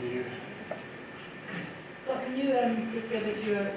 you. Scott, can you just give us your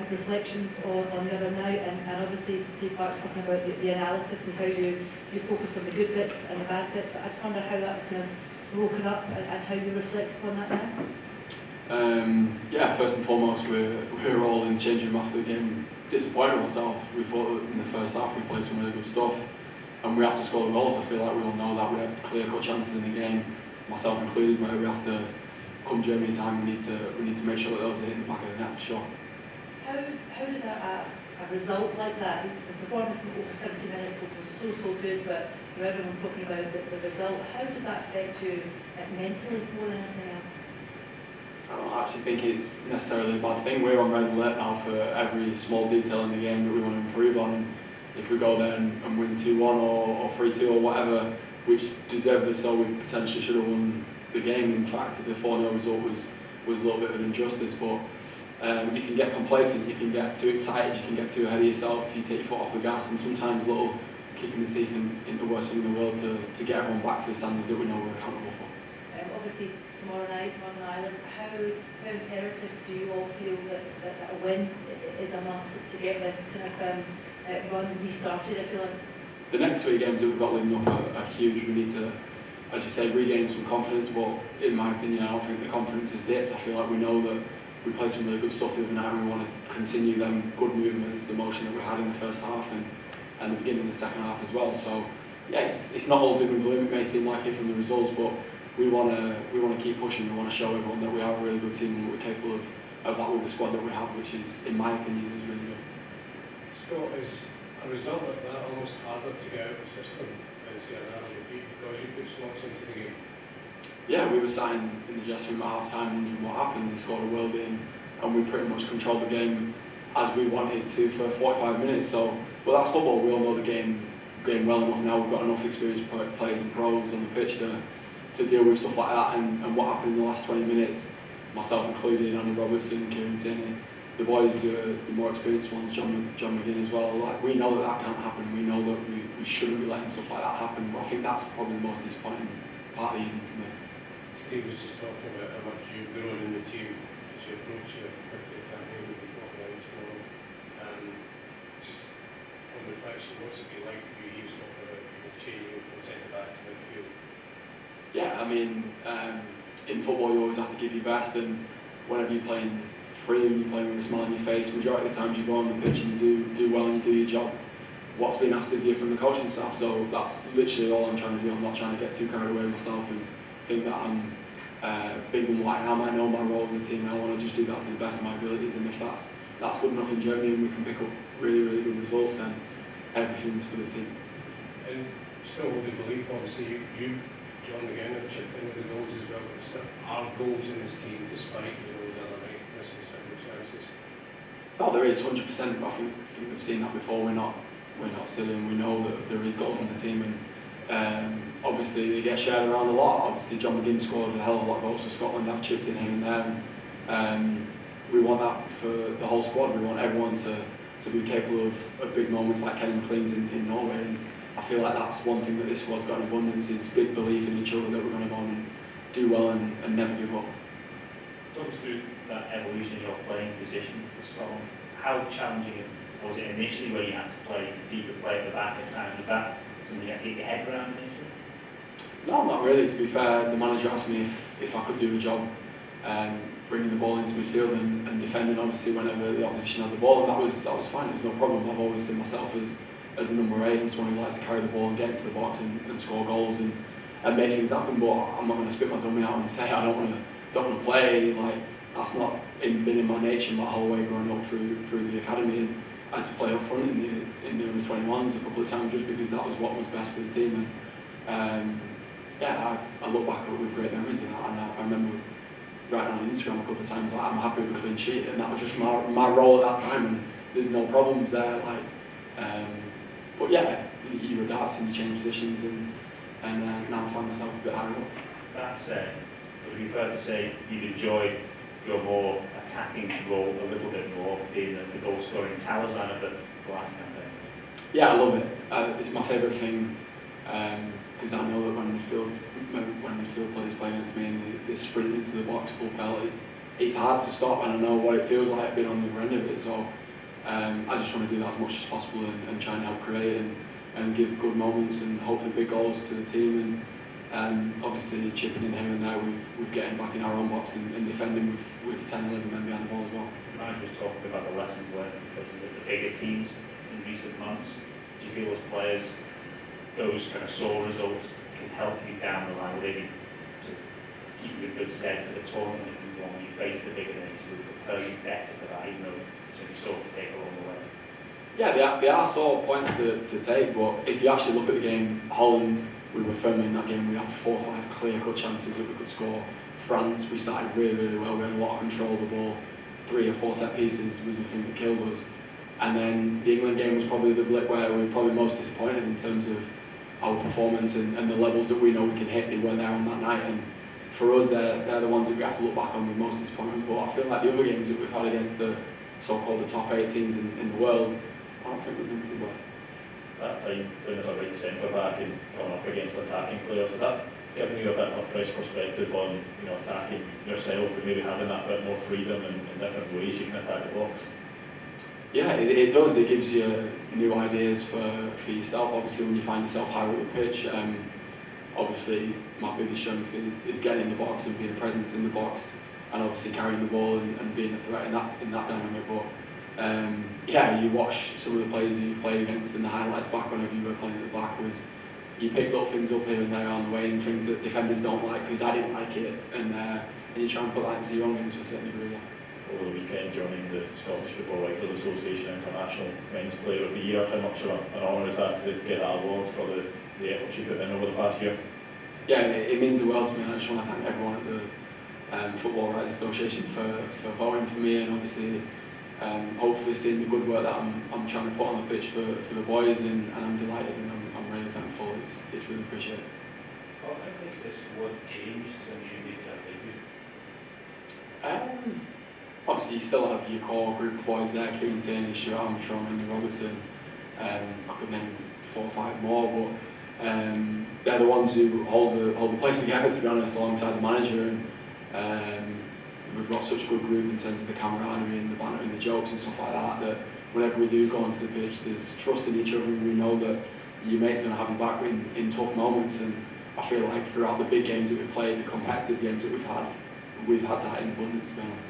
reflections on the other night, and obviously Steve Clark's talking about the analysis and how you focused on the good bits and the bad bits. I just wonder how that was kind of broken up and how you reflect upon that now? Yeah, first and foremost, we're all in the changing room after the game disappointed ourselves. We thought in the first half we played some really good stuff, and we have to score the goals. I feel like we all know that we have clear-cut chances in the game, myself included, where we have to, come Germany time, we need to make sure that those are hitting the back of the net for sure. How does a result like that, the performance in over 70 minutes was so good, but everyone's talking about the result, how does that affect you mentally more than anything else? I don't actually think it's necessarily a bad thing. We're on red alert now for every small detail in the game that we want to improve on, and if we go there and win 2-1 or 3-2 or whatever, which deservedly so, we potentially should have won the game. In fact, the 4-0 result was a little bit of an injustice, but you can get complacent, you can get too excited, you can get too ahead of yourself, you take your foot off the gas, and sometimes a little kick in the teeth in the worst thing in the world to get everyone back to the standards that we know we're accountable for. Obviously, tomorrow night, Northern Ireland, how imperative do you all feel that a win is a must to get this kind of run restarted, I feel like? The next 3 games that we've got leading up are huge. We need to, as you say, regain some confidence, but in my opinion, I don't think the confidence has dipped. I feel like we know that we played some really good stuff the other night, and we want to continue them good movements, the motion that we had in the first half and the beginning of the second half as well. So yeah, it's not all doom and gloom. It may seem like it from the results, but we want to keep pushing. We want to show everyone that we are a really good team and we're capable of that with the squad that we have, which is, in my opinion, is really good. Scott, is a result like that almost harder to get out of the system and see an early defeat because you put so much into the game? Yeah, we were sat in the dressing room at half time wondering what happened. They scored a worldie and we pretty much controlled the game as we wanted to for 45 minutes. So, well, that's football. We all know the game well enough now. We've got enough experienced players and pros on the pitch to deal with stuff like that. And what happened in the last 20 minutes, myself included, Andy Robertson, Kieran Tierney, the boys who are the more experienced ones, John McGinn as well, like, we know that can't happen. We know that we shouldn't be letting stuff like that happen. But I think that's probably the most disappointing part of the evening for me. Steve was just talking about how much you've grown in the team as you approach your 50th campaign before going tomorrow. Just on reflection, what's it been like for you? He was talking about changing from centre back to midfield. Yeah, I mean, in football you always have to give your best, and whenever you're playing free and you're playing with a smile on your face, majority of the times you go on the pitch and you do well and you do your job, what's been asked of you from the coaching staff. So that's literally all I'm trying to do. I'm not trying to get too carried away with myself and think that I'm bigger than what I am. I know my role in the team and I want to just do that to the best of my abilities, and if that's good enough in Germany and we can pick up really, really good results, then everything's for the team. And still holding belief, obviously, you John again have chipped in with the goals as well, but there are goals in this team despite, the other night missing several chances. No, there is 100%. I think we've seen that before. We're not silly, and we know that there is goals in the team, and obviously they get shared around a lot. Obviously John McGinn scored a hell of a lot of goals for Scotland. I've chipped in here and there, and we want that for the whole squad. We want everyone to be capable of big moments like Kenny McLean's in Norway. And I feel like that's one thing that this squad's got in abundance, is big belief in each other that we're going to go on and do well and never give up. Talk us through that evolution of your playing position for Scotland. How challenging was it initially when you had to play deeper, play at the back at times? Was that something you had to get your head around initially? No, not really, to be fair. The manager asked me if I could do a job bringing the ball into midfield and defending, obviously, whenever the opposition had the ball, and that was fine. It was no problem. I've always seen myself as a number 8 and someone who likes to carry the ball and get into the box and score goals and make things happen. But I'm not going to spit my dummy out and say I don't want to play. Like, that's not been in my nature my whole way growing up through the academy. And I had to play up front in the under-21s a couple of times just because that was what was best for the team. And I look back with great memories of that, and I remember writing on Instagram a couple of times like, I'm happy with a clean sheet, and that was just my role at that time, and there's no problems there. But yeah, you adapt and you change positions, and now I find myself a bit higher up. That said, would it be fair to say you've enjoyed your more attacking role a little bit more, being the goal-scoring talisman of the last campaign? Yeah, I love it. It's my favourite thing. because I know that when midfield players play against me and they sprint into the box full penalties, it's hard to stop, and I know what it feels like being on the other end of it. So I just want to do that as much as possible and try and help create and give good moments and hopefully big goals to the team, and obviously chipping in here and there with getting back in our own box and defending with 10, 11 men behind the ball as well. The manager was talking about the lessons learned because of the bigger teams in recent months. Do you feel as players, those kind of sore results can help you down the line, really to keep you in good stead for the tournament that comes on when you face the bigger names, to prepare you better for that, even though it's going to be sore to take along the way? Yeah, they are sore points to take, but if you actually look at the game, Holland, we were firmly in that game. We had 4 or 5 clear-cut chances that we could score. France, we started really, really well. We had a lot of control of the ball. 3 or 4 set pieces was the thing that killed us. And then the England game was probably the blip where we were probably most disappointed in terms of our performance and the levels that we know we can hit. They weren't there on that night, and for us, they're the ones that we have to look back on with most disappointment. But I feel like the other games that we've had against the so-called the top 8 teams in the world, I don't think we've been too bad. That time, playing as a right centre back and coming up against attacking players, has that given you a bit of a fresh perspective on, you know, attacking yourself and maybe having that bit more freedom in different ways you can attack the box? Yeah, it does. It gives you new ideas for yourself. Obviously, when you find yourself higher up the pitch, obviously my biggest strength is getting in the box and being a presence in the box, and obviously carrying the ball and being a threat in that dynamic. But yeah, you watch some of the players that you've played against in the highlights back whenever you were playing at the back, was you pick little things up here and there on the way, and things that defenders don't like, because I didn't like it, and you try and put that into your own game to a certain degree. Yeah. Over the weekend, joining the Scottish Football Writers Association International Men's Player of the Year, how much of an honour is that to get that award for the efforts you put in over the past year? Yeah, it means the world to me, and I just want to thank everyone at the Football Writers Association for voting for me, and obviously hopefully seeing the good work that I'm trying to put on the pitch for the boys, and I'm delighted, and I'm really thankful. It's really appreciated. How has the squad changed since you made that debut? Obviously you still have your core group of boys there, Kieran Tierney, Stuart Armstrong, Andy Robertson. I could name 4 or 5 more, but they're the ones who hold the place together, to be honest, alongside the manager, and we've got such a good group in terms of the camaraderie and the banter and the jokes and stuff like that, that whenever we do go onto the pitch, there's trust in each other, and we know that your mate's going to have you back in tough moments. And I feel like throughout the big games that we've played, the competitive games that we've had that in abundance, to be honest.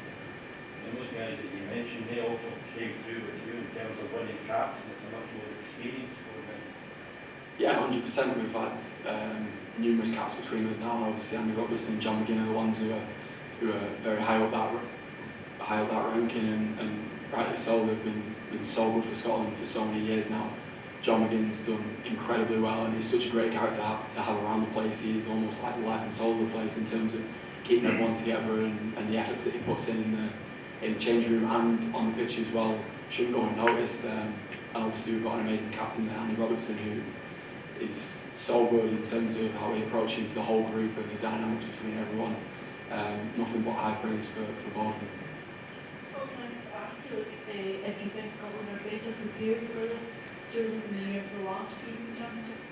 And those guys that you mentioned, they also came through with you in terms of winning caps, and it's a much more experienced squad now. Yeah, 100%. We've had numerous caps between us now. Obviously, Andy Robertson and John McGinn are the ones who are very high up that ranking, and rightly so. They've been so good for Scotland for so many years now. John McGinn's done incredibly well, and he's such a great character to have around the place. He's almost like the life and soul of the place in terms of keeping everyone together, and the efforts that he puts in the changing room and on the pitch as well shouldn't go unnoticed. And obviously we've got an amazing captain there, Andy Robertson, who is so good in terms of how he approaches the whole group and the dynamics between everyone. Nothing but high praise for both of them. So can I just ask you, if you think Scotland are better prepared for this during the year for the last European Championships?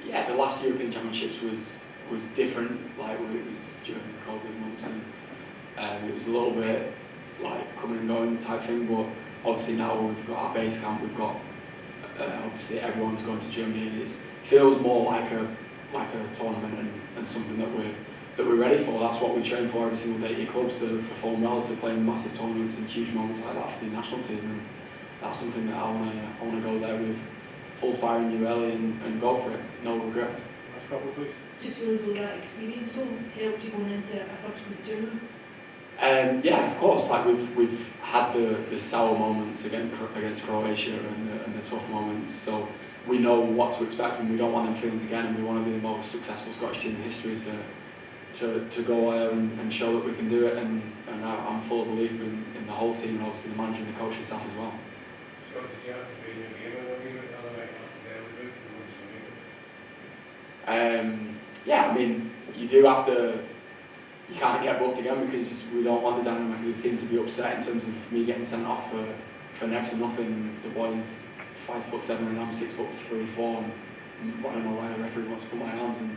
Yeah, the last European Championships was different, like it was during the COVID months, and it was a little bit like coming and going type thing, but obviously now we've got our base camp, we've got obviously everyone's going to Germany, and it feels more like a tournament and something that we're ready for. That's what we train for every single day. Your clubs to perform well, to play in massive tournaments and huge moments like that for the national team, and that's something that I want to go there with full fire in your belly and go for it, no regrets. Last couple, please. Just feel as though that experience helped you going into a subsequent tournament? Yeah, of course. Like we've had the sour moments against Croatia and the tough moments, so we know what to expect, and we don't want them feelings again, and we want to be the most successful Scottish team in history to go there and show that we can do it, and I'm full of belief in the whole team, and obviously the manager and the coaching staff as well. Scott, did you have to be in the game a wee bit the other night after the early book, or what did you make? Yeah, I mean, you do have to. You can't get booked again, because we don't want the dynamic of the team to be upset in terms of me getting sent off for next to nothing. The boys 5'7" and I'm 6'3", 4", and I don't know why a referee wants to put my arms in.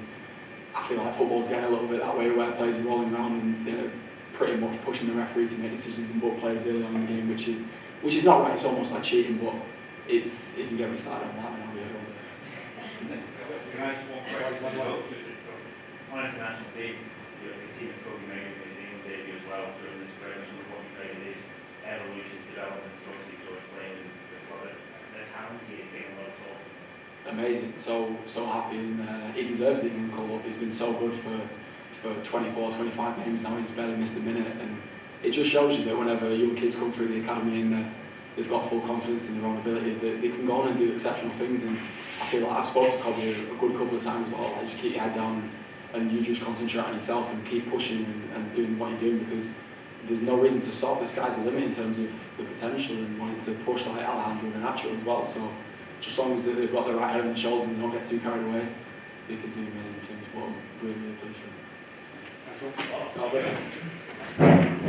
I feel like football's getting a little bit that way, where players are rolling around and they're pretty much pushing the referee to make decisions and vote players early on in the game, which is not right. It's almost like cheating, but it's, if you get me started on that, then I'll be here all day. Can I ask one question as well? Just on international team, you've seen a Kobe making his England debut as well during this very much of what you played his evolutions, development, obviously George playing in the product. There's how he is taking a lot of talk. Amazing, so happy, and he deserves the England call up. He's been so good for 24, 25 games now. He's barely missed a minute, and it just shows you that whenever young kids come through the academy and they've got full confidence in their own ability, they can go on and do exceptional things. And I feel like I've spoken to Kobe a good couple of times about like, just keep your head down and you just concentrate on yourself and keep pushing and doing what you're doing, because there's no reason to stop. The sky's the limit in terms of the potential and wanting to push like Alejandro and Nacho as well. So just as long as they've got the right head on their shoulders and they don't get too carried away, they can do amazing things. But I'm really, really pleased for them. That's all.